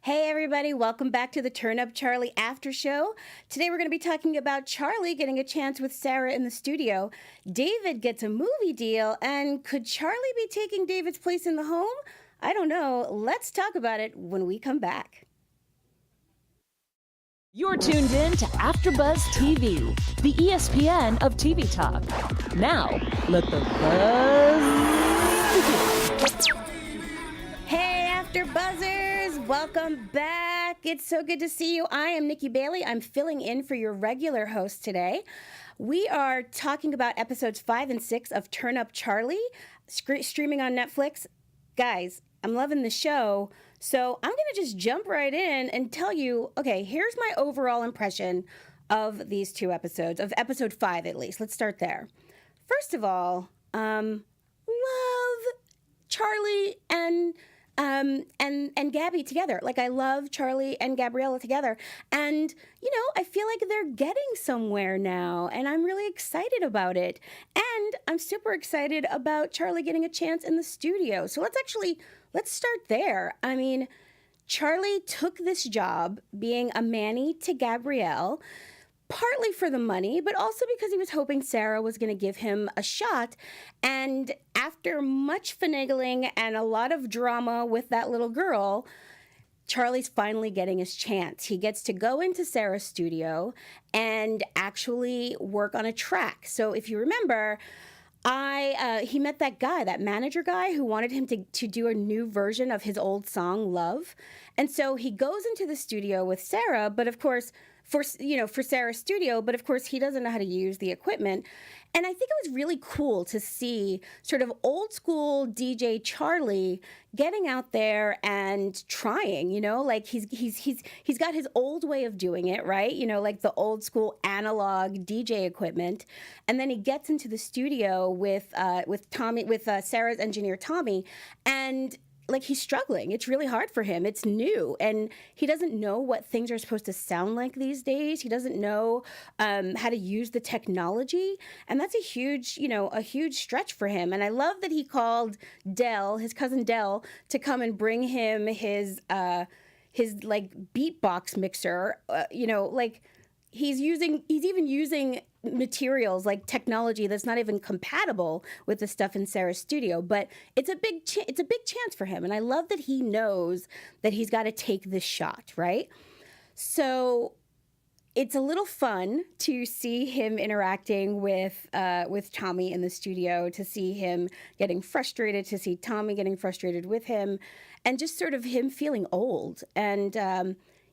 Hey everybody, welcome back to the Turn Up Charlie After Show. Today we're going to be talking about Charlie getting a chance with Sara in the studio. David gets a movie deal, and could Charlie be taking David's place in the home? I don't know. Let's talk about it when we come back. You're tuned in to AfterBuzz TV, the ESPN of TV talk. Now, let the buzz begin. Hey AfterBuzzers, welcome back. It's so good to see you. I am Nikki Bailey. I'm filling in for your regular host today. We are talking about episodes 5 and 6 of Turn Up Charlie, streaming on Netflix. Guys, I'm loving the show. So I'm going to just jump right in and tell you, okay, here's my overall impression of these two episodes, of episode 5 at least. Let's start there. First of all, love Charlie and Gabby together. Like, I love Charlie and Gabriella together. And, you know, I feel like they're getting somewhere now, and I'm really excited about it. And I'm super excited about Charlie getting a chance in the studio. So let's start there. I mean, Charlie took this job being a Manny to Gabrielle, partly for the money, but also because he was hoping Sara was going to give him a shot. And after much finagling and a lot of drama with that little girl, Charlie's finally getting his chance. He gets to go into Sara's studio and actually work on a track. So if you remember, he met that guy, that manager guy, who wanted him to do a new version of his old song, Love. And so he goes into the studio with Sara, but of course, for Sara's studio, but of course he doesn't know how to use the equipment. And I think it was really cool to see sort of old school DJ Charlie getting out there and trying, you know, like he's got his old way of doing it, right? You know, like the old school analog DJ equipment. And then he gets into the studio with Sara's engineer Tommy, and like, he's struggling. It's really hard for him. It's new, and he doesn't know what things are supposed to sound like these days. He doesn't know how to use the technology, and that's a huge stretch for him. And I love that he called Dell, his cousin Dell, to come and bring him his like beatbox mixer. He's even using materials like technology that's not even compatible with the stuff in Sara's studio, but it's a big chance for him, and I love that he knows that he's got to take this shot, right? So it's a little fun to see him interacting with Tommy in the studio, to see him getting frustrated, to see Tommy getting frustrated with him, and just sort of him feeling old. And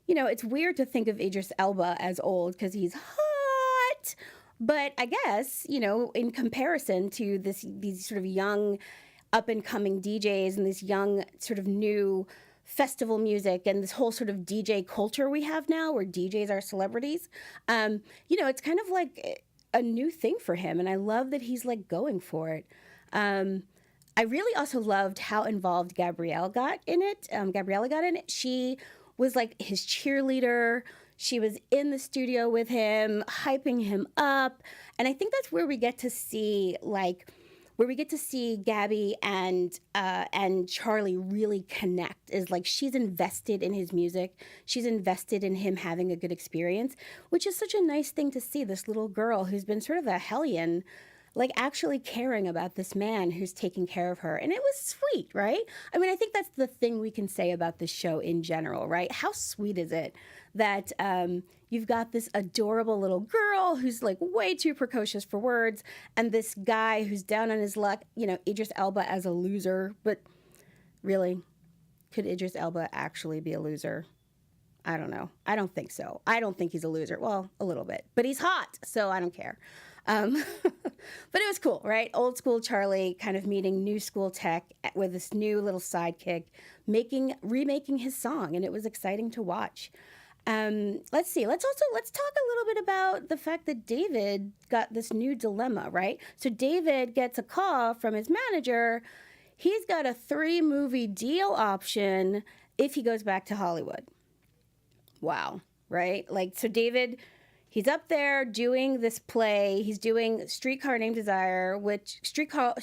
it's weird to think of Idris Elba as old because he's hot. But I guess, in comparison to these sort of young up-and-coming DJs and this young sort of new festival music and this whole sort of DJ culture we have now where DJs are celebrities, it's kind of like a new thing for him. And I love that he's like going for it. I really also loved how involved Gabriella got in it. She was like his cheerleader. She was in the studio with him, hyping him up. And I think that's where we get to see Gabby and Charlie really connect, is like she's invested in his music. She's invested in him having a good experience, which is such a nice thing to see, this little girl who's been sort of a hellion, like actually caring about this man who's taking care of her. And it was sweet, right? I mean, I think that's the thing we can say about this show in general, right? How sweet is it that you've got this adorable little girl who's like way too precocious for words, and this guy who's down on his luck, Idris Elba as a loser. But really, could Idris Elba actually be a loser? I don't know. I don't think so. I don't think he's a loser. Well, a little bit. But he's hot, so I don't care. But it was cool, right? Old school Charlie kind of meeting new school tech with this new little sidekick, remaking his song, and it was exciting to watch. Let's see. Let's talk a little bit about the fact that David got this new dilemma, right? So David gets a call from his manager. He's got a 3-movie deal option if he goes back to Hollywood. Wow, right? Like, so David, he's up there doing this play. He's doing Streetcar Named Desire, which Streetcar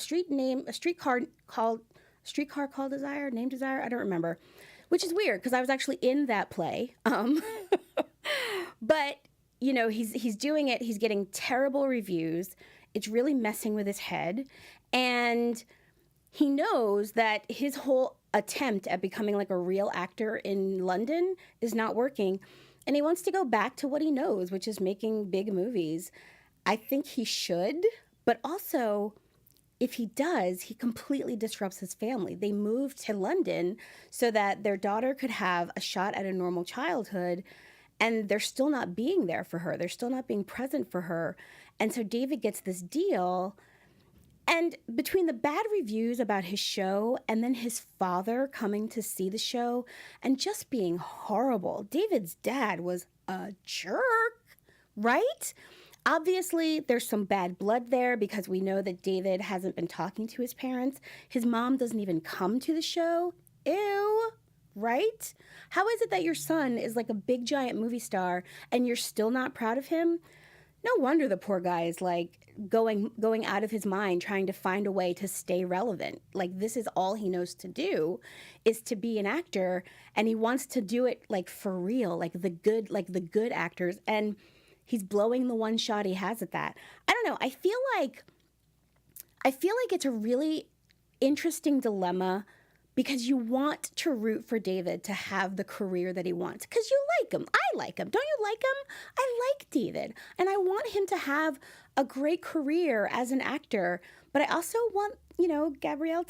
Called Desire, Named Desire, I don't remember. which is weird because I was actually in that play. But he's doing it. He's getting terrible reviews. It's really messing with his head, and he knows that his whole attempt at becoming like a real actor in London is not working, and he wants to go back to what he knows, which is making big movies. I think he should, but also, if he does, he completely disrupts his family. They moved to London so that their daughter could have a shot at a normal childhood, and they're still not being there for her. They're still not being present for her. And so David gets this deal. And between the bad reviews about his show and then his father coming to see the show and just being horrible, David's dad was a jerk, right? Obviously, there's some bad blood there because we know that David hasn't been talking to his parents. His mom doesn't even come to the show. Ew, right? How is it that your son is like a big giant movie star and you're still not proud of him? No wonder the poor guy is like going out of his mind trying to find a way to stay relevant. Like, this is all he knows to do is to be an actor, and he wants to do it like for real, like the good actors, and he's blowing the one shot he has at that. I don't know. I feel like it's a really interesting dilemma because you want to root for David to have the career that he wants because you like him. I like him. Don't you like him? I like David, and I want him to have a great career as an actor. But I also want, Gabriella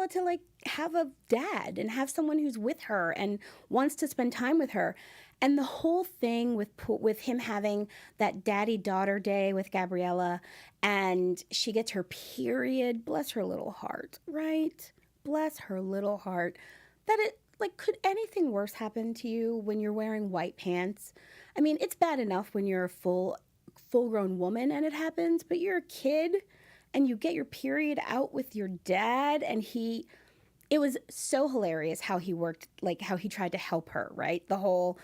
to like have a dad and have someone who's with her and wants to spend time with her. And the whole thing with him having that daddy-daughter day with Gabriella, and she gets her period, bless her little heart, right? Bless her little heart. Could anything worse happen to you when you're wearing white pants? I mean, it's bad enough when you're a full-grown woman and it happens, but you're a kid and you get your period out with your dad, and it was so hilarious how he worked, like how he tried to help her, right? The whole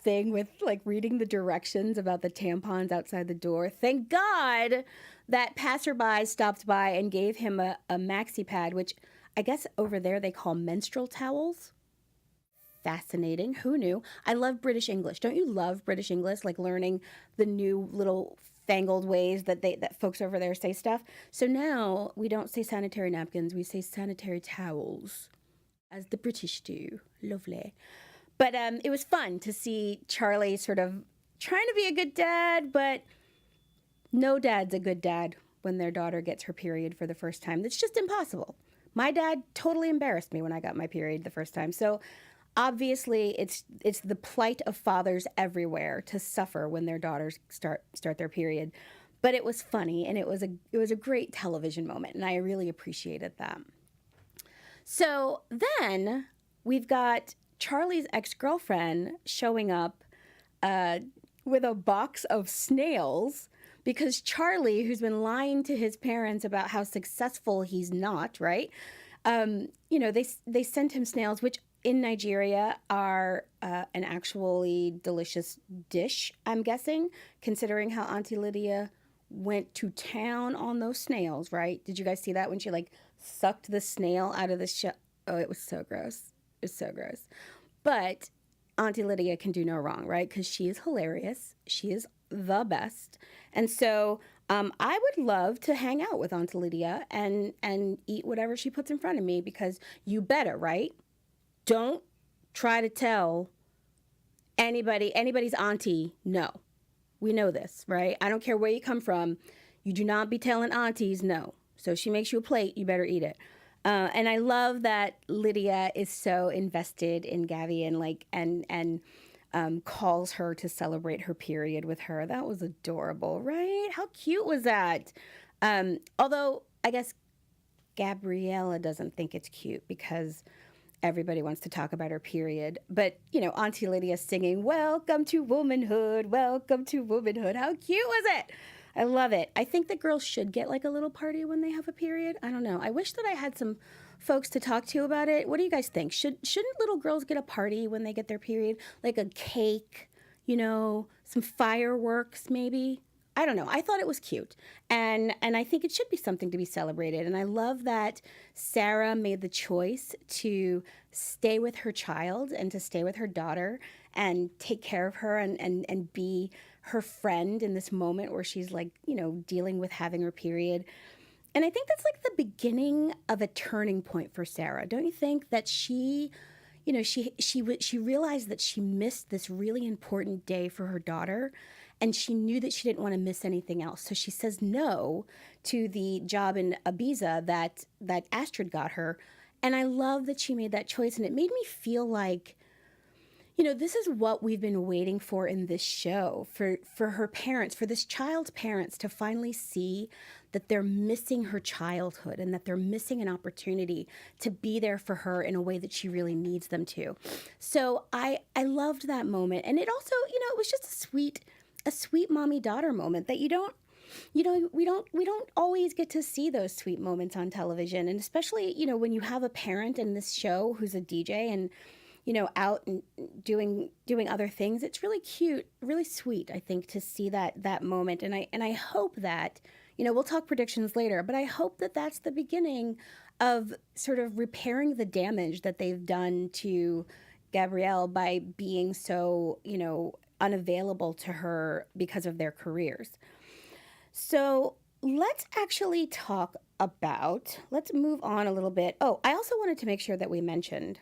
thing with like reading the directions about the tampons outside the door. Thank God that passerby stopped by and gave him a maxi pad, which I guess over there they call menstrual towels. Fascinating. Who knew? I love British English. Don't you love British English? Like learning the new little fangled ways that folks over there say stuff. So now we don't say sanitary napkins, we say sanitary towels, as the British do. Lovely. But it was fun to see Charlie sort of trying to be a good dad, but no dad's a good dad when their daughter gets her period for the first time. That's just impossible. My dad totally embarrassed me when I got my period the first time. So obviously it's the plight of fathers everywhere to suffer when their daughters start their period. But it was funny, and it was a great television moment, and I really appreciated that. So then we've got Charlie's ex-girlfriend showing up with a box of snails because Charlie, who's been lying to his parents about how successful he's not, right? They sent him snails, which in Nigeria are an actually delicious dish, I'm guessing, considering how Auntie Lydia went to town on those snails, right? Did you guys see that when she like sucked the snail out of the shell? Oh, it was so gross. It was so gross. But Auntie Lydia can do no wrong, right? Because she is hilarious. She is the best. And so I would love to hang out with Auntie Lydia and eat whatever she puts in front of me, because you better, right? Don't try to tell anybody's auntie no. We know this, right? I don't care where you come from. You do not be telling aunties no. So she makes you a plate, you better eat it. And I love that Lydia is so invested in Gabby and calls her to celebrate her period with her. That was adorable, right? How cute was that? Although I guess Gabriella doesn't think it's cute because everybody wants to talk about her period. But, Auntie Lydia singing, "Welcome to womanhood, welcome to womanhood." How cute was it? I love it. I think that girls should get like a little party when they have a period. I don't know. I wish that I had some folks to talk to about it. What do you guys think? Shouldn't little girls get a party when they get their period? Like a cake, some fireworks maybe? I don't know. I thought it was cute. And I think it should be something to be celebrated. And I love that Sara made the choice to stay with her child and to stay with her daughter and take care of her and be her friend in this moment where she's like, dealing with having her period. And I think that's like the beginning of a turning point for Sara. Don't you think that she realized that she missed this really important day for her daughter, and she knew that she didn't want to miss anything else. So she says no to the job in Ibiza that Astrid got her. And I love that she made that choice, and it made me feel like, this is what we've been waiting for in this show, for her parents, for this child's parents to finally see that they're missing her childhood and that they're missing an opportunity to be there for her in a way that she really needs them to. So I loved that moment. And it also, it was just a sweet mommy-daughter moment that we don't always get to see those sweet moments on television. And especially, when you have a parent in this show who's a DJ and out and doing other things, it's really cute, really sweet, I think, to see that moment. And I hope that, we'll talk predictions later, but I hope that that's the beginning of sort of repairing the damage that they've done to Gabrielle by being so, unavailable to her because of their careers. So let's actually let's move on a little bit. Oh, I also wanted to make sure that we mentioned,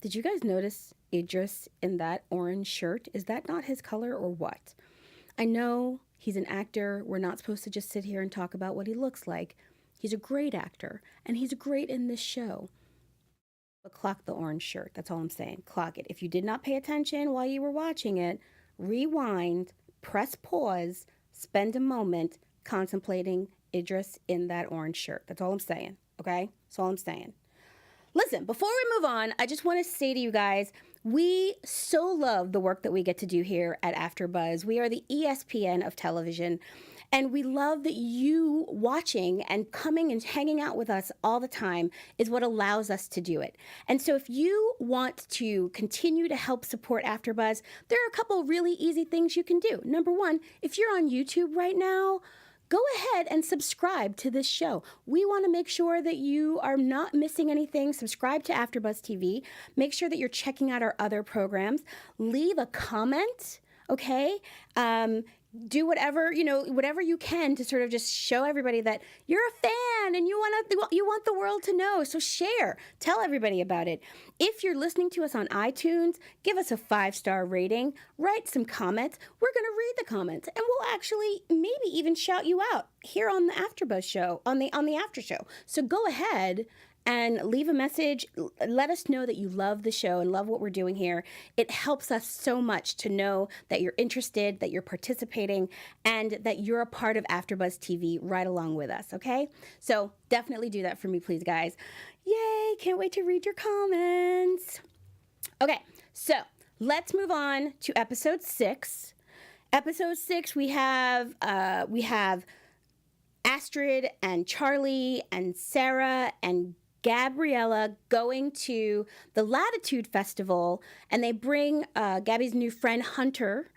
did you guys notice Idris in that orange shirt? Is that not his color or what? I know he's an actor. We're not supposed to just sit here and talk about what he looks like. He's a great actor, and he's great in this show. But clock the orange shirt. That's all I'm saying. Clock it. If you did not pay attention while you were watching it, rewind, press pause, spend a moment contemplating Idris in that orange shirt. That's all I'm saying, okay? That's all I'm saying. Listen, before we move on, I just want to say to you guys, we so love the work that we get to do here at AfterBuzz. We are the ESPN of television, and we love that you watching and coming and hanging out with us all the time is what allows us to do it. And so if you want to continue to help support AfterBuzz, there are a couple really easy things you can do. Number one, if you're on YouTube right now, go ahead and subscribe to this show. We want to make sure that you are not missing anything. Subscribe to AfterBuzz TV. Make sure that you're checking out our other programs. Leave a comment, okay? Do whatever you can to sort of just show everybody that you're a fan and you want the world to know. So share, tell everybody about it. If you're listening to us on iTunes, give us a 5-star rating, write some comments. We're going to read the comments, and we'll actually maybe even shout you out here on the AfterBuzz show, on the after show. So go ahead and leave a message. Let us know that you love the show and love what we're doing here. It helps us so much to know that you're interested, that you're participating, and that you're a part of AfterBuzz TV right along with us, okay? So definitely do that for me, please, guys. Yay, can't wait to read your comments. Okay, so let's move on to episode 6. Episode 6, we have Astrid and Charlie and Sara and Gabriella going to the Latitude Festival, and they bring Gabby's new friend Hunter.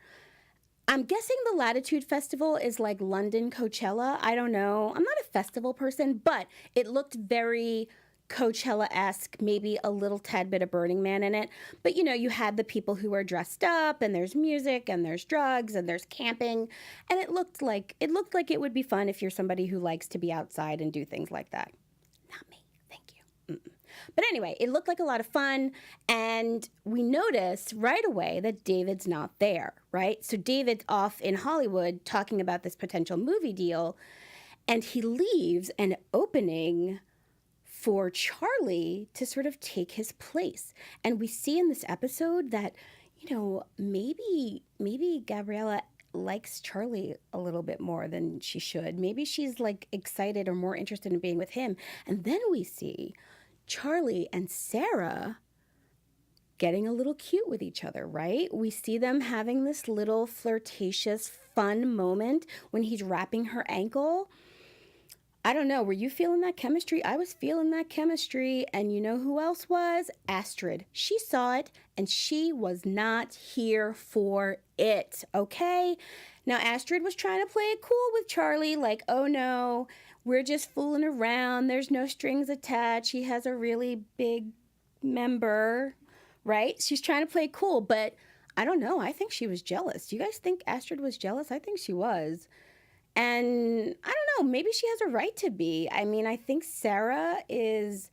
I'm guessing the Latitude Festival is like London Coachella. I don't know. I'm not a festival person, but it looked very Coachella-esque, maybe a little tad bit of Burning Man in it. But you had the people who are dressed up, and there's music, and there's drugs, and there's camping, and it looked like it would be fun if you're somebody who likes to be outside and do things like that. Not me. Thank you. But anyway, it looked like a lot of fun, and we notice right away that David's not there, right? So David's off in Hollywood talking about this potential movie deal, and he leaves an opening for Charlie to sort of take his place. And we see in this episode that, maybe Gabriella likes Charlie a little bit more than she should. Maybe she's like excited or more interested in being with him. And then we see Charlie and Sara getting a little cute with each other, right? We see them having this little flirtatious, fun moment when he's wrapping her ankle. I don't know. Were you feeling that chemistry? I was feeling that chemistry. And you know who else was? Astrid. She saw it, and she was not here for it, okay? Now, Astrid was trying to play it cool with Charlie, like, oh no, we're just fooling around. There's no strings attached. He has a really big member, right? She's trying to play it cool, but I don't know. I think she was jealous. Do you guys think Astrid was jealous? I think she was. And I don't know, maybe she has a right to be. I mean, I think Sara is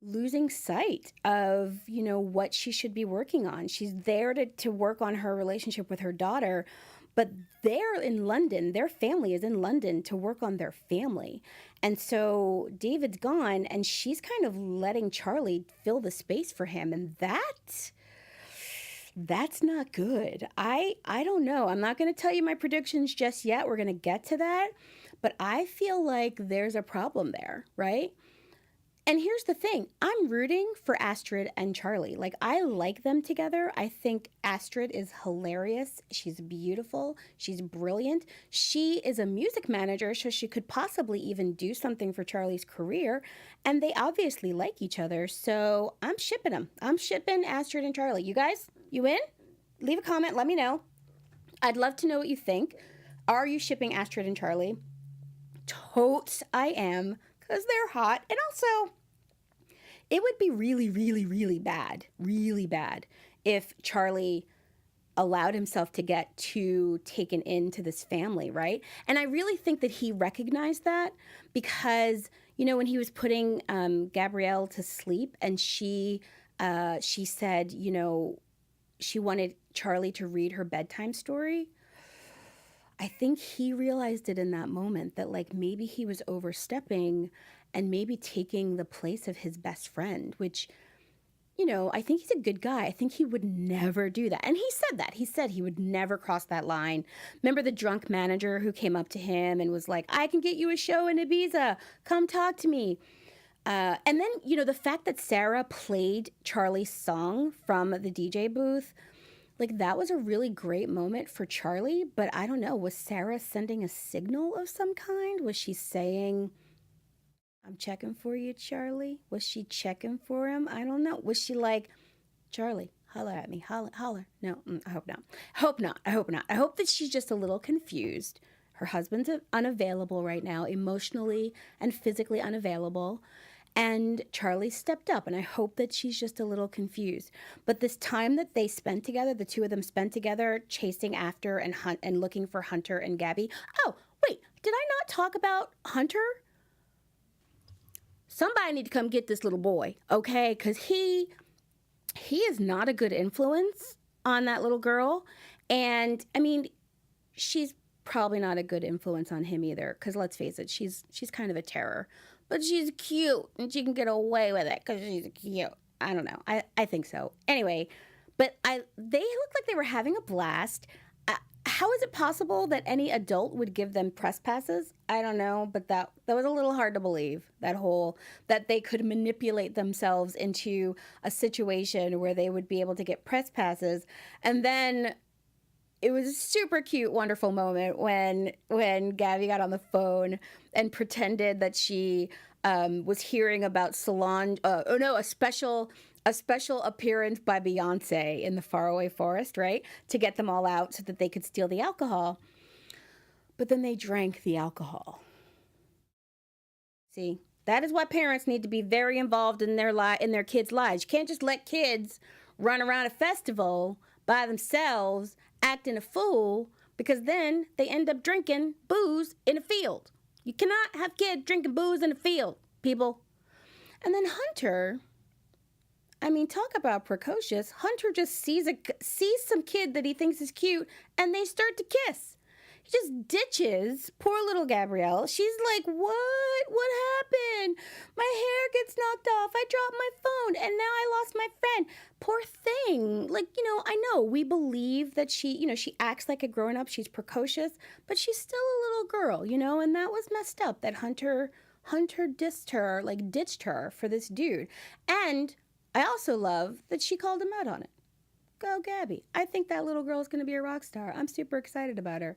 losing sight of, what she should be working on. She's there to work on her relationship with her daughter, but they're in London. Their family is in London to work on their family. And so David's gone, and she's kind of letting Charlie fill the space for him. And that's not good. I don't know. I'm not going to tell you my predictions just yet. We're going to get to that. But I feel like there's a problem there, right? And here's the thing. I'm rooting for Astrid and Charlie. Like, I like them together. I think Astrid is hilarious. She's beautiful. She's brilliant. She is a music manager, so she could possibly even do something for Charlie's career. And they obviously like each other. So I'm shipping them. I'm shipping Astrid and Charlie. You guys, you in? Leave a comment. Let me know. I'd love to know what you think. Are you shipping Astrid and Charlie? Totes I am, because they're hot. And also, it would be really, really, really bad if Charlie allowed himself to get too taken into this family, right? And I really think that he recognized that because, when he was putting Gabrielle to sleep and she said, she wanted Charlie to read her bedtime story. I think he realized it in that moment that like maybe he was overstepping and maybe taking the place of his best friend, which, I think he's a good guy. I think he would never do that. And he said that. He said he would never cross that line. Remember the drunk manager who came up to him and was like, I can get you a show in Ibiza. Come talk to me. And then, the fact that Sara played Charlie's song from the DJ booth, like that was a really great moment for Charlie. But I don't know, was Sara sending a signal of some kind? Was she saying, I'm checking for you, Charlie? Was she checking for him? I don't know. Was she like, Charlie, holler at me, holler. No, I hope not. I hope not. I hope that she's just a little confused. Her husband's unavailable right now, emotionally and physically unavailable. And Charlie stepped up, and I hope that she's just a little confused. But this time that they spent together, the two of them spent together, chasing after and looking for Hunter and Gabby. Oh, wait, did I not talk about Hunter? Somebody need to come get this little boy, okay? Because he is not a good influence on that little girl. And, I mean, she's probably not a good influence on him either. Because let's face it, she's kind of a terror. But she's cute, and she can get away with it because she's cute. I don't know. I think so. Anyway, but they looked like they were having a blast. How is it possible that any adult would give them press passes? I don't know, but that was a little hard to believe, that they could manipulate themselves into a situation where they would be able to get press passes. And then it was a super cute, wonderful moment when Gabby got on the phone and pretended that she was hearing about a special appearance by Beyonce in the faraway forest, right? To get them all out so that they could steal the alcohol. But then they drank the alcohol. See, that is why parents need to be very involved in their kids' lives. You can't just let kids run around a festival by themselves acting a fool, because then they end up drinking booze in a field. You cannot have kids drinking booze in a field, people. And then Hunter, I mean, talk about precocious. Hunter just sees some kid that he thinks is cute, and they start to kiss. He just ditches poor little Gabrielle. She's like, what? What happened? My hair gets knocked off. I dropped my phone, and now I lost my friend. Poor thing. Like, I know we believe that she acts like a grown-up. She's precocious, but she's still a little girl, and that was messed up that Hunter ditched her for this dude. And I also love that she called him out on it. Go, Gabby. I think that little girl is going to be a rock star. I'm super excited about her.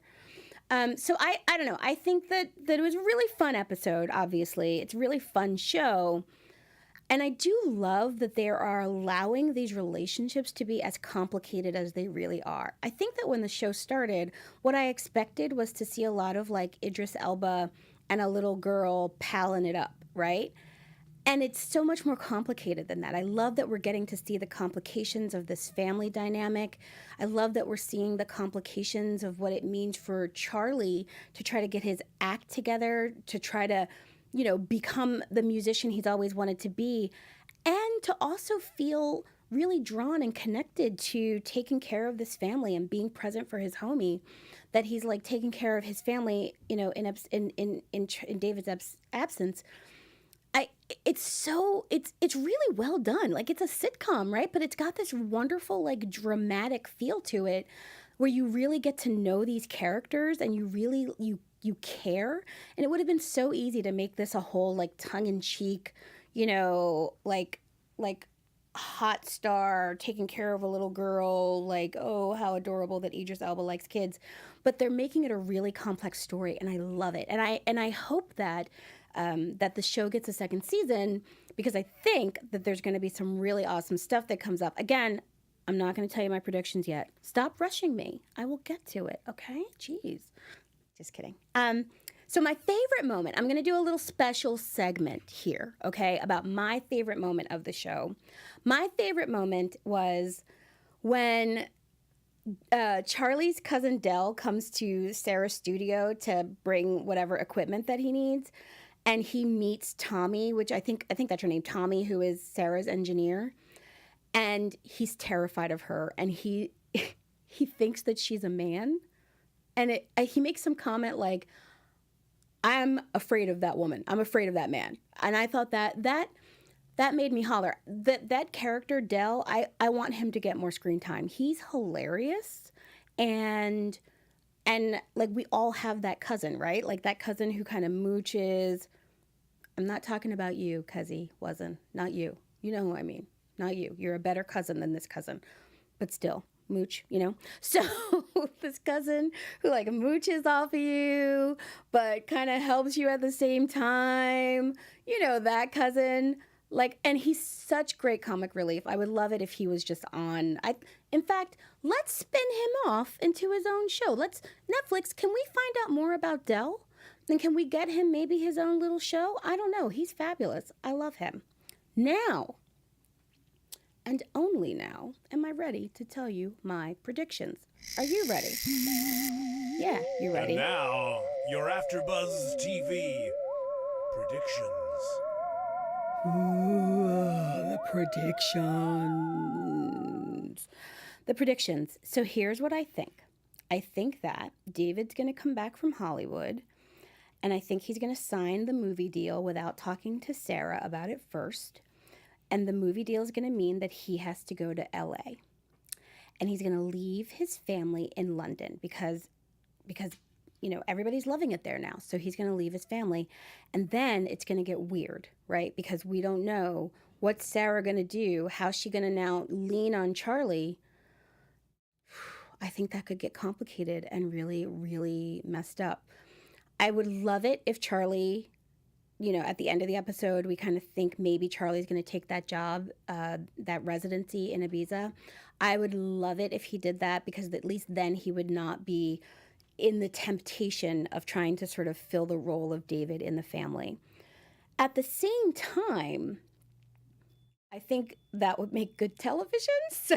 So I don't know. I think that it was a really fun episode, obviously. It's a really fun show. And I do love that they are allowing these relationships to be as complicated as they really are. I think that when the show started, what I expected was to see a lot of like Idris Elba and a little girl palling it up, right? And it's so much more complicated than that. I love that we're getting to see the complications of this family dynamic. I love that we're seeing the complications of what it means for Charlie to try to get his act together, to try to, become the musician he's always wanted to be, and to also feel really drawn and connected to taking care of this family and being present for his homie, that he's like taking care of his family, in David's absence. It's really well done. Like, it's a sitcom, right? But it's got this wonderful, like, dramatic feel to it where you really get to know these characters and you care. And it would have been so easy to make this a whole, like, tongue-in-cheek, like hot star taking care of a little girl, like, oh, how adorable that Idris Elba likes kids. But they're making it a really complex story, and I love it. And I hope that that the show gets a second season, because I think that there's going to be some really awesome stuff that comes up. Again, I'm not going to tell you my predictions yet. Stop rushing me. I will get to it, okay? Jeez. Just kidding. So my favorite moment, I'm going to do a little special segment here, okay, about my favorite moment of the show. My favorite moment was when Charlie's cousin Del comes to Sarah's studio to bring whatever equipment that he needs. And he meets Tommy, which I think that's her name, Tommy, who is Sarah's engineer. And he's terrified of her. And he thinks that she's a man. And he makes some comment like, I'm afraid of that woman. I'm afraid of that man. And I thought that made me holler. That character, Del, I want him to get more screen time. He's hilarious. And like, we all have that cousin, right? Like that cousin who kind of mooches. I'm not talking about you, cuzzy, wasn't. Not you. You know who I mean. Not you. You're a better cousin than this cousin. But still, mooch, So this cousin who like mooches off of you, but kind of helps you at the same time. That cousin. Like, and he's such great comic relief. I would love it if he was just on. In fact, let's spin him off into his own show. Netflix, can we find out more about Del? Then can we get him maybe his own little show? I don't know. He's fabulous. I love him. Now, and only now, am I ready to tell you my predictions. Are you ready? Yeah, you ready? And now, your AfterBuzz TV predictions. Ooh, the predictions. So here's what I think. I think that David's going to come back from Hollywood, and I think he's going to sign the movie deal without talking to Sara about it first. And the movie deal is going to mean that he has to go to LA. And he's going to leave his family in London because everybody's loving it there now. So he's going to leave his family. And then it's going to get weird, right? Because we don't know what's Sara going to do, how's she going to now lean on Charlie. I think that could get complicated and really, really messed up. I would love it if Charlie, at the end of the episode, we kind of think maybe Charlie's going to take that job, that residency in Ibiza. I would love it if he did that, because at least then he would not be in the temptation of trying to sort of fill the role of David in the family. At the same time, I think that would make good television. So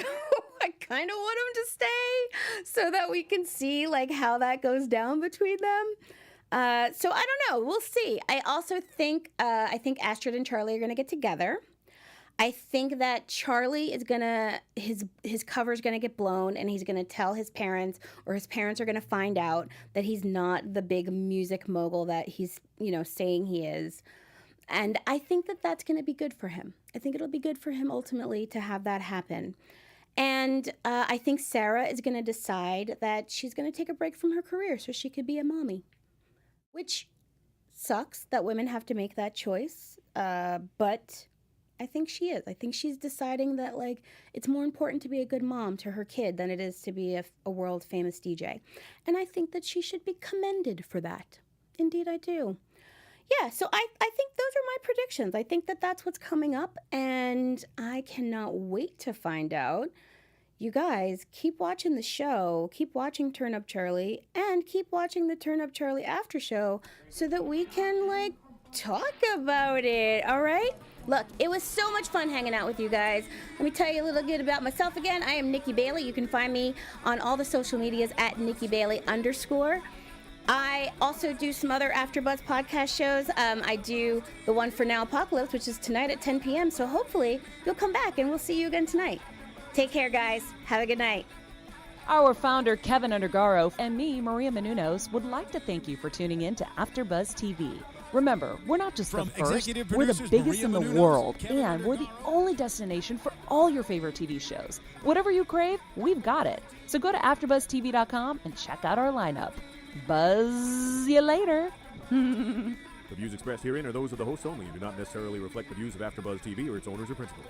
I kind of want him to stay so that we can see like how that goes down between them. So I don't know. We'll see. I also think Astrid and Charlie are going to get together. I think that Charlie is his cover is gonna get blown, and he's gonna tell his parents, or his parents are gonna find out that he's not the big music mogul that he's saying he is. And I think that that's gonna be good for him. I think it'll be good for him ultimately to have that happen. And I think Sara is gonna decide that she's gonna take a break from her career so she could be a mommy, which sucks that women have to make that choice, but I think she is. I think she's deciding that, like, it's more important to be a good mom to her kid than it is to be a world-famous DJ. And I think that she should be commended for that. Indeed, I do. yeah, so I think those are my predictions. I think that that's what's coming up, and I cannot wait to find out. You guys, keep watching the show, keep watching Turn Up Charlie, and keep watching the Turn Up Charlie after show so that we can, like, talk about it, all right? Look, it was so much fun hanging out with you guys. Let me tell you a little bit about myself again. I am Nikki Bailey. You can find me on all the social medias at Nikki Bailey _. I also do some other AfterBuzz podcast shows. I do the one for Now Apocalypse, which is tonight at 10 p.m. So hopefully you'll come back and we'll see you again tonight. Take care, guys. Have a good night. Our founder, Keven Undergaro, and me, Maria Menounos, would like to thank you for tuning in to AfterBuzz TV. Remember, we're not just From the first, executive we're the producers biggest Maria in the Menounos, world, Keven and we're the only destination for all your favorite TV shows. Whatever you crave, we've got it. So go to AfterBuzzTV.com and check out our lineup. Buzz you later. The views expressed herein are those of the hosts only and do not necessarily reflect the views of AfterBuzz TV or its owners or principals.